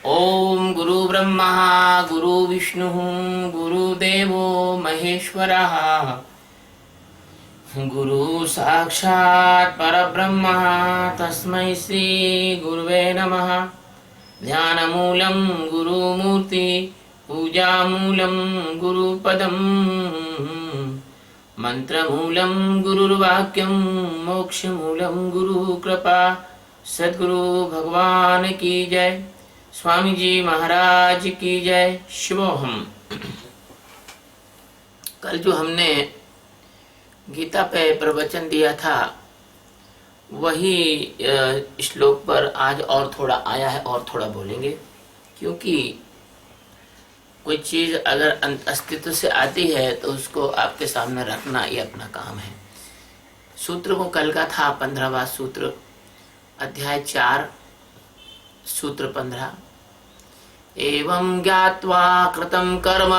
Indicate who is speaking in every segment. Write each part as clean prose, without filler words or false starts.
Speaker 1: ओम गुरु ब्रह्मा गुरु विष्णु गुरुदेवो महेश्वरः गुरु साक्षात् परब्रह्म तस्मै श्री गुरुवे नमः। ध्यानमूलं गुरुमूर्ति पूजामूलं गुरुपदं मंत्रमूलं गुरुर्वाक्यं मोक्षमूलं गुरुकृपा। सद्गुरु भगवान की जय। स्वामी जी महाराज की जय। शिवोहम। कल जो हमने गीता पे प्रवचन दिया था वही श्लोक पर आज और थोड़ा आया है और थोड़ा बोलेंगे, क्योंकि कोई चीज अगर अस्तित्व से आती है तो उसको आपके सामने रखना ये अपना काम है। सूत्र को कल का था 15वां सूत्र, अध्याय 4 सूत्र 15। एवं ज्ञात्वा कृतं कर्म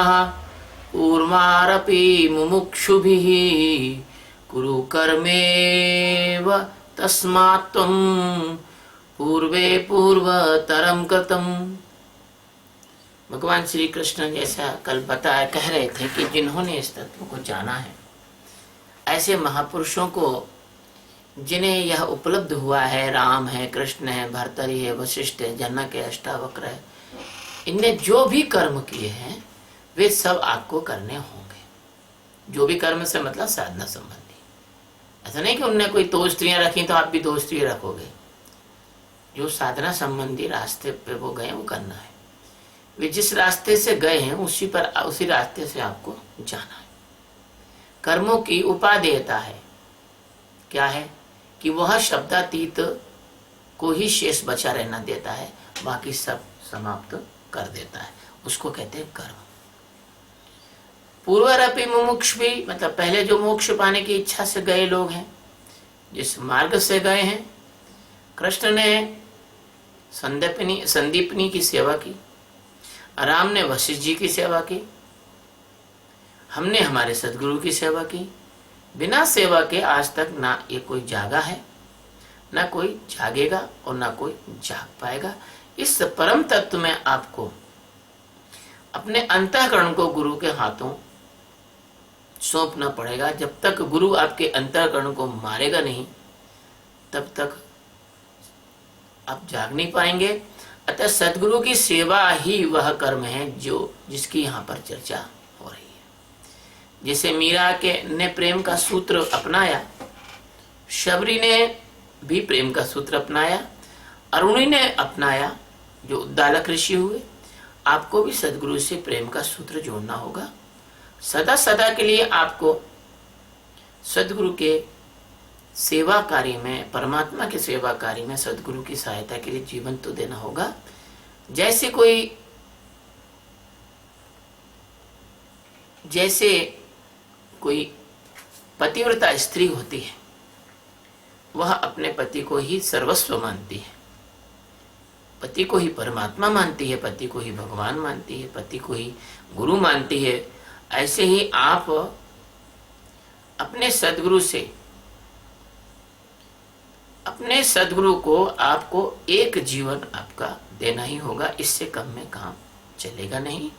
Speaker 1: पूर्वारपि मुमुक्षुभिः कुरु कर्मेव तस्मात् त्वं पूर्वे पूर्वतरं कृतं। भगवान श्री कृष्ण जैसा कल बताया कह रहे थे कि जिन्होंने इस तत्व को जाना है, ऐसे महापुरुषों को जिन्हें यह उपलब्ध हुआ है, राम है, कृष्ण है, भर्तरी है, वशिष्ठ है, जनक है, अष्टावक्र है, इनने जो भी कर्म किए हैं वे सब आपको करने होंगे। जो भी कर्म से मतलब साधना संबंधी। ऐसा नहीं कि उनने कोई 2 स्त्रियां रखी तो आप भी 2 स्त्री रखोगे। जो साधना संबंधी रास्ते पे वो गए वो करना है। वे जिस रास्ते से गए हैं उसी रास्ते से आपको जाना है। कर्मों की उपादेयता है क्या है कि वह शब्दातीत को ही शेष बचा रहना देता है, बाकी सब समाप्त कर देता है। उसको कहते हैं कर्म। पूर्वरपि मुमुक्ष भी मतलब पहले जो मोक्ष पाने की इच्छा से गए लोग हैं, जिस मार्ग से गए हैं। कृष्ण ने संदीपनी की सेवा की, राम ने वशिष्ठ जी की सेवा की, हमने हमारे सदगुरु की सेवा की। बिना सेवा के आज तक ना ये कोई जागा है, ना कोई जागेगा और ना कोई जाग पाएगा। इस परम तत्व में आपको अपने अंतःकरण को गुरु के हाथों सौंपना पड़ेगा। जब तक गुरु आपके अंतःकरण को मारेगा नहीं तब तक आप जाग नहीं पाएंगे। अतः सदगुरु की सेवा ही वह कर्म है जिसकी यहाँ पर चर्चा हो रही है। जैसे मीरा ने प्रेम का सूत्र अपनाया, शबरी ने भी प्रेम का सूत्र अपनाया, अरुणी ने अपनाया जो उद्दालक ऋषि हुए। आपको भी सदगुरु से प्रेम का सूत्र जोड़ना होगा। सदा सदा के लिए आपको सदगुरु के सेवा कार्य में, परमात्मा के सेवा कार्य में सदगुरु की सहायता के लिए जीवन तो देना होगा। जैसे कोई पतिव्रता स्त्री होती है, वह अपने पति को ही सर्वस्व मानती है, पति को ही परमात्मा मानती है, पति को ही भगवान मानती है, पति को ही गुरु मानती है। ऐसे ही आप अपने सदगुरु को आपको एक जीवन आपका देना ही होगा। इससे कम में काम चलेगा नहीं।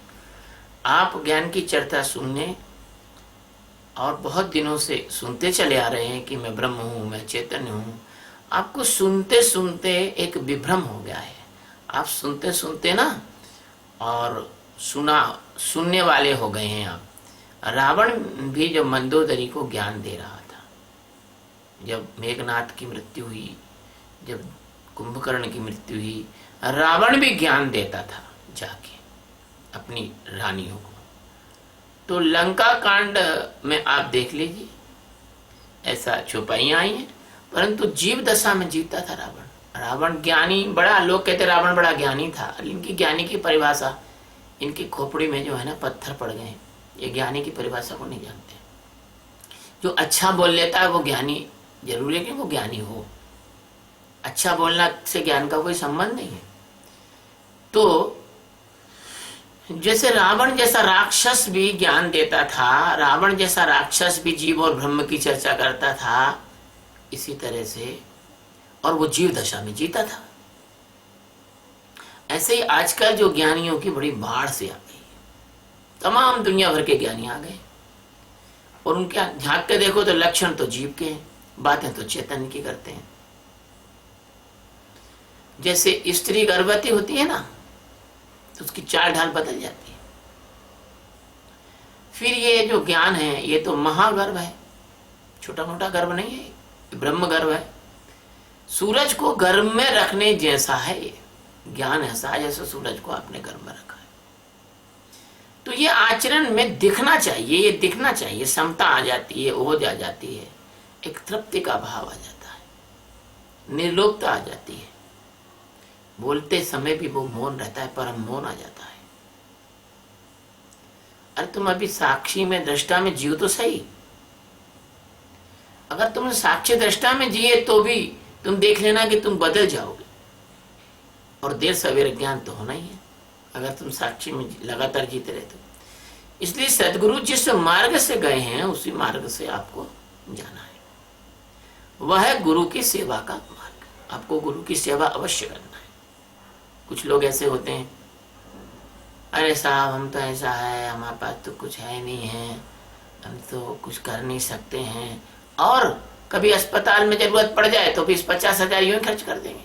Speaker 1: आप ज्ञान की चर्चा सुनने और बहुत दिनों से सुनते चले आ रहे हैं कि मैं ब्रह्म हूँ, मैं चैतन्य हूँ। आपको सुनते सुनते एक विभ्रम हो गया है। आप सुनते सुनते ना और सुनने वाले हो गए हैं आप। रावण भी जब मंदोदरी को ज्ञान दे रहा था, जब मेघनाथ की मृत्यु हुई, जब कुंभकर्ण की मृत्यु हुई, रावण भी ज्ञान देता था जाके अपनी रानियों को। तो लंका कांड में आप देख लीजिए, ऐसा छुपाइयां आई हैं, परंतु जीव दशा में जीता था रावण। रावण ज्ञानी बड़ा, लोग कहते रावण बड़ा ज्ञानी था। इनकी ज्ञानी की परिभाषा, इनकी खोपड़ी में जो है ना पत्थर पड़ गए। ये ज्ञानी की परिभाषा को नहीं जानते। जो अच्छा बोल लेता है वो ज्ञानी, जरूरी है कि वो ज्ञानी हो। अच्छा बोलना से ज्ञान का कोई संबंध नहीं है। तो जैसे रावण जैसा राक्षस भी ज्ञान देता था, रावण जैसा राक्षस भी जीव और ब्रह्म की चर्चा करता था, इसी तरह से, और वो जीव दशा में जीता था। ऐसे ही आजकल जो ज्ञानियों की बड़ी बाढ़ से आ गई, तमाम दुनिया भर के ज्ञानी आ गए, और उनके झांक के देखो तो लक्षण तो जीव के हैं, बातें तो चैतन्य की करते हैं। जैसे स्त्री गर्भवती होती है ना, तो उसकी चाल ढाल बदल जाती है। फिर ये जो ज्ञान है ये तो महागर्भ है, छोटा मोटा गर्भ नहीं है, ये ब्रह्म गर्भ है। सूरज को गर्भ में रखने जैसा है ये ज्ञान, ऐसा है जैसे सूरज को आपने गर्भ में रखा है। तो ये आचरण में दिखना चाहिए, ये दिखना चाहिए, समता आ जाती है, ओज आ जाती है, एक तृप्ति का भाव आ जाता है, निर्लोकता आ जाती है, बोलते समय भी वो मौन रहता है, परम मौन आ जाता है। अरे तुम अभी साक्षी में दृष्टा में जियो तो सही, अगर तुम साक्षी दृष्टा में जिए तो भी तुम देख लेना कि तुम बदल जाओगे, और देर सवेरे ज्ञान तो होना ही है अगर तुम साक्षी में लगातार जीते रहे तो। इसलिए सदगुरु जिस मार्ग से गए हैं उसी मार्ग से आपको जाना है, वह है गुरु की सेवा का मार्ग। आपको गुरु की सेवा अवश्य करना है। कुछ लोग ऐसे होते हैं, अरे साहब हम तो ऐसा है, हमारे पास तो कुछ है नहीं है, हम तो कुछ कर नहीं सकते हैं, और कभी अस्पताल में जरूरत पड़ जाए तो फिर 50,000 यूं खर्च कर देंगे।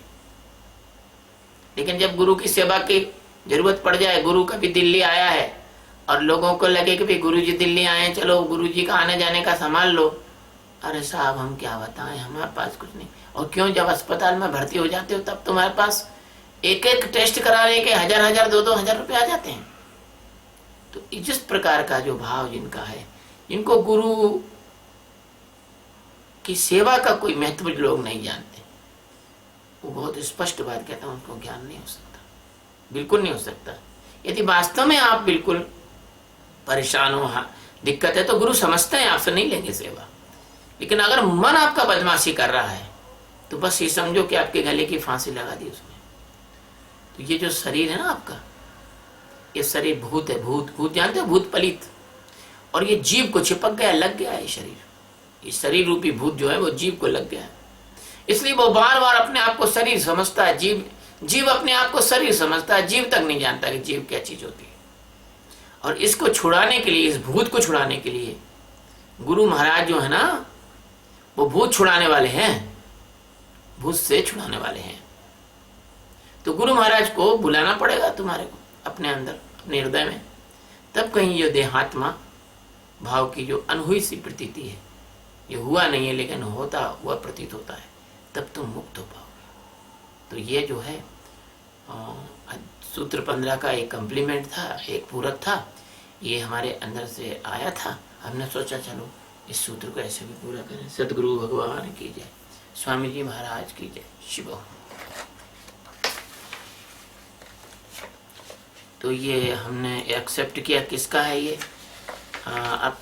Speaker 1: लेकिन जब गुरु की सेवा की जरूरत पड़ जाए, गुरु कभी दिल्ली आया है और लोगों को लगे कि भाई गुरु जी दिल्ली आए हैं, चलो गुरु जी का आने जाने का संभाल लो, अरे साहब हम क्या बताएं, हमारे पास कुछ नहीं। और क्यों, जब अस्पताल में भर्ती हो जाते हो तब तुम्हारे पास एक एक टेस्ट कराने के 1,000 2,000 रुपये आ जाते हैं। तो जिस प्रकार का जो भाव जिनका है, जिनको गुरु की सेवा का कोई महत्व लोग नहीं जानते, वो बहुत स्पष्ट बात कहता हूं, उनको ज्ञान नहीं हो सकता, बिल्कुल नहीं हो सकता। यदि वास्तव में आप बिल्कुल परेशान हो, दिक्कत है, तो गुरु समझते हैं, आपसे नहीं लेंगे सेवा। लेकिन अगर मन आपका बदमाशी कर रहा है तो बस ये समझो कि आपके गले की फांसी लगा दी उसमें। तो ये जो शरीर है ना आपका, ये शरीर भूत है, भूत भूत जानते हो, भूत पलित, और ये जीव को चिपक गया, लग गया है शरीर। ये शरीर रूपी भूत जो है वो जीव को लग गया है, इसलिए वो बार बार अपने आप को शरीर समझता है। जीव अपने आप को शरीर समझता है, जीव तक नहीं जानता कि जीव क्या चीज होती है। और इसको छुड़ाने के लिए, इस भूत को छुड़ाने के लिए गुरु महाराज जो है ना, वो भूत छुड़ाने वाले हैं, भूत से छुड़ाने वाले हैं। तो गुरु महाराज को बुलाना पड़ेगा तुम्हारे को अपने अंदर, अपने हृदय में, तब कहीं ये देहात्मा भाव की जो अनहुई सी प्रतीति है, ये हुआ नहीं है लेकिन होता हुआ प्रतीत होता है, तब तुम मुक्त हो पाओगे। तो ये जो है सूत्र 15 का एक कम्प्लीमेंट था, एक पूरक था, ये हमारे अंदर से आया था। हमने सोचा चलो इस सूत्र को ऐसे भी पूरा करें। सदगुरु भगवान की जय, स्वामी जी महाराज की जय, शिव। तो ये हमने एक्सेप्ट किया, किसका है ये, अब